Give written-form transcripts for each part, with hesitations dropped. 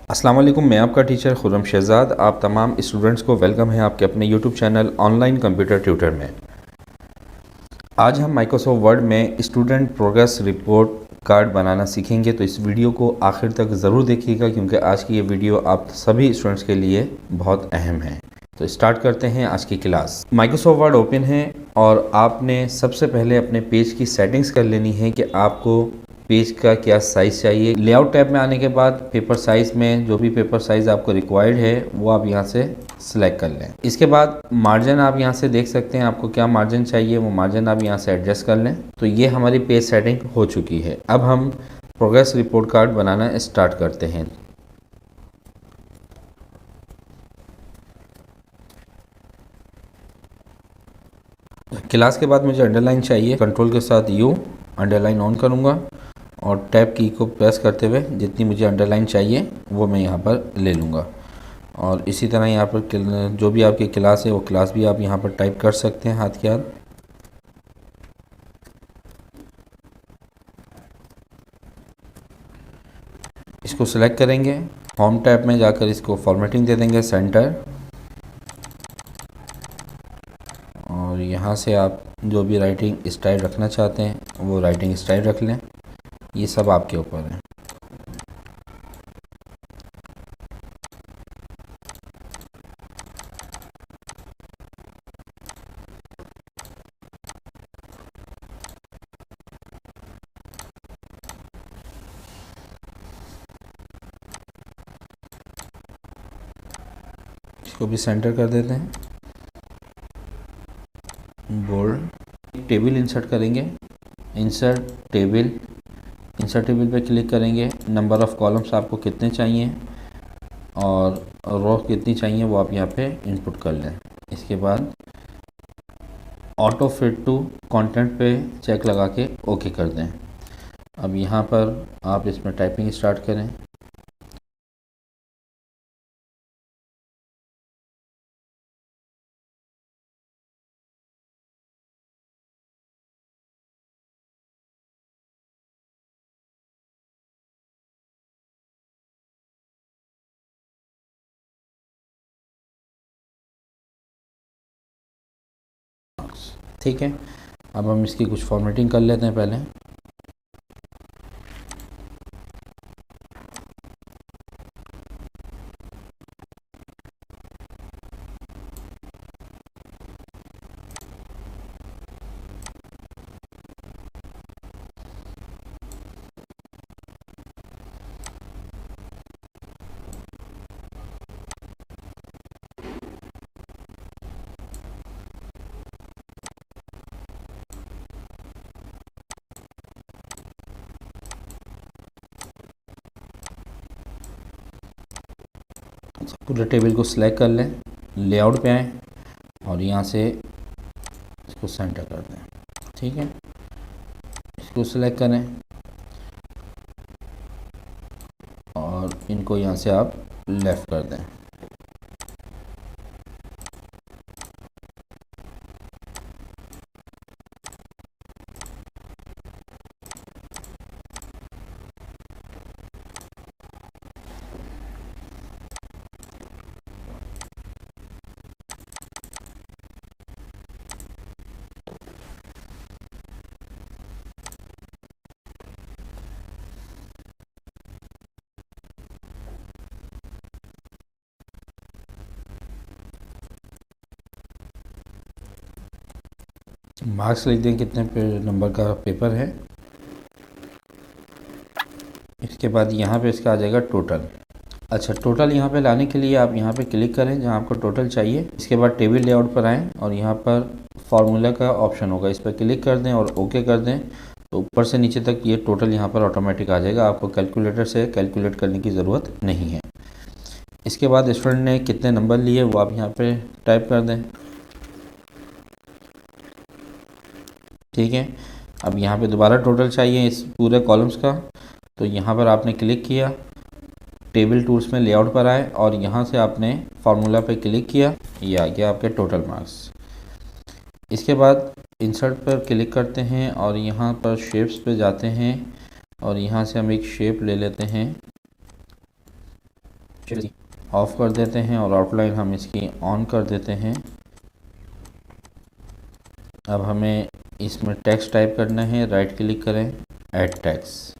अस्सलाम वालेकुम, मैं आपका टीचर खुर्रम शहज़ाद। आप तमाम स्टूडेंट्स को वेलकम है आपके अपने YouTube channel online computer tutor में। आज हम माइक्रोसॉफ्ट वर्ड में स्टूडेंट प्रोग्रेस रिपोर्ट कार्ड बनाना सीखेंगे, तो इस वीडियो को आखिर तक ज़रूर देखिएगा क्योंकि आज की ये वीडियो आप सभी स्टूडेंट्स के लिए बहुत अहम है। तो स्टार्ट करते हैं आज की क्लास। माइक्रोसॉफ्ट वर्ड ओपन है और आपने सबसे पहले अपने पेज की सेटिंग्स कर लेनी है कि आपको पेज का क्या साइज़ चाहिए। लेआउट टैब में आने के बाद पेपर साइज़ में जो भी पेपर साइज़ आपको रिक्वायर्ड है वो आप यहाँ से सिलेक्ट कर लें। इसके बाद मार्जिन आप यहाँ से देख सकते हैं आपको क्या मार्जिन चाहिए, वो मार्जिन आप यहाँ से एडजस्ट कर लें। तो ये हमारी पेज सेटिंग हो चुकी है। अब हम प्रोग्रेस रिपोर्ट कार्ड बनाना स्टार्ट करते हैं। क्लास के बाद मुझे अंडरलाइन चाहिए, कंट्रोल के साथ यू अंडरलाइन ऑन करूँगा और टैब की को प्रेस करते हुए जितनी मुझे अंडरलाइन चाहिए वो मैं यहाँ पर ले लूँगा। और इसी तरह यहाँ पर जो भी आपकी क्लास है वो क्लास भी आप यहाँ पर टाइप कर सकते हैं हाथ के हाथ। इसको सिलेक्ट करेंगे, होम टैब में जाकर इसको फॉर्मेटिंग दे देंगे सेंटर, और यहाँ से आप जो भी राइटिंग स्टाइल रखना चाहते हैं वो राइटिंग स्टाइल रख लें। ये सब आपके ऊपर है। इसको भी सेंटर कर देते हैं, बोल्ड। टेबल इंसर्ट करेंगे, इंसर्ट टेबल, इंसर्ट टेबल पे क्लिक करेंगे। नंबर ऑफ़ कॉलम्स आपको कितने चाहिए और रो कितनी चाहिए वो आप यहाँ पे इनपुट कर लें। इसके बाद ऑटो फिट टू कंटेंट पे चेक लगा के ओके कर दें। अब यहाँ पर आप इसमें टाइपिंग स्टार्ट करें। ठीक है, अब हम इसकी कुछ फॉर्मेटिंग कर लेते हैं पहले। पूरे टेबल को सिलेक्ट कर लें, लेआउट पे आएँ और यहाँ से इसको सेंटर कर दें। ठीक है, इसको सिलेक्ट करें और इनको यहाँ से आप लेफ़्ट कर दें। मार्क्स लिख दें कितने नंबर का पेपर है। इसके बाद यहाँ पे इसका आ जाएगा टोटल। अच्छा, टोटल यहाँ पे लाने के लिए आप यहाँ पे क्लिक करें जहाँ आपको टोटल चाहिए। इसके बाद टेबल लेआउट पर आएँ और यहाँ पर फार्मूला का ऑप्शन होगा, इस पर क्लिक कर दें और ओके कर दें। तो ऊपर से नीचे तक ये टोटल यहाँ पर ऑटोमेटिक आ जाएगा, आपको कैलकुलेटर से कैलकुलेट करने की ज़रूरत नहीं है। इसके बाद स्टूडेंट ने कितने नंबर लिए वो आप यहाँ पे टाइप कर दें। ठीक है, अब यहाँ पे दोबारा टोटल चाहिए इस पूरे कॉलम्स का, तो यहाँ पर आपने क्लिक किया, टेबल टूल्स में लेआउट पर आए और यहाँ से आपने फार्मूला पे क्लिक किया, ये आ गया आपके टोटल मार्क्स। इसके बाद इंसर्ट पर क्लिक करते हैं और यहाँ पर शेप्स पे जाते हैं और यहाँ से हम एक शेप ले लेते हैं ऑफ़ कर देते हैं और आउटलाइन हम इसकी ऑन कर देते हैं। अब हमें इसमें टेक्स्ट टाइप करना है, राइट क्लिक करें, ऐड टेक्स्ट।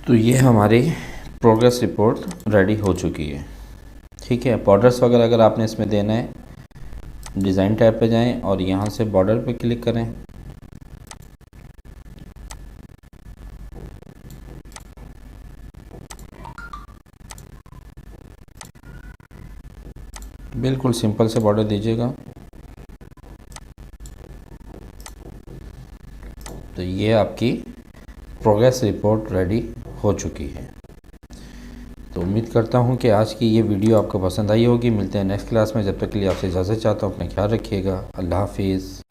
तो ये हमारी प्रोग्रेस रिपोर्ट रेडी हो चुकी है। ठीक है, बॉर्डर्स वगैरह अगर आपने इसमें देना है, डिज़ाइन टैब पे जाएं और यहाँ से बॉर्डर पे क्लिक करें। बिल्कुल सिंपल से बॉर्डर दीजिएगा। तो ये आपकी प्रोग्रेस रिपोर्ट रेडी हो चुकी है। तो उम्मीद करता हूँ कि आज की ये वीडियो आपको पसंद आई होगी। मिलते हैं नेक्स्ट क्लास में, जब तक के लिए आपसे इजाज़त चाहता हूँ। अपना ख्याल रखिएगा। अल्लाह हाफिज़।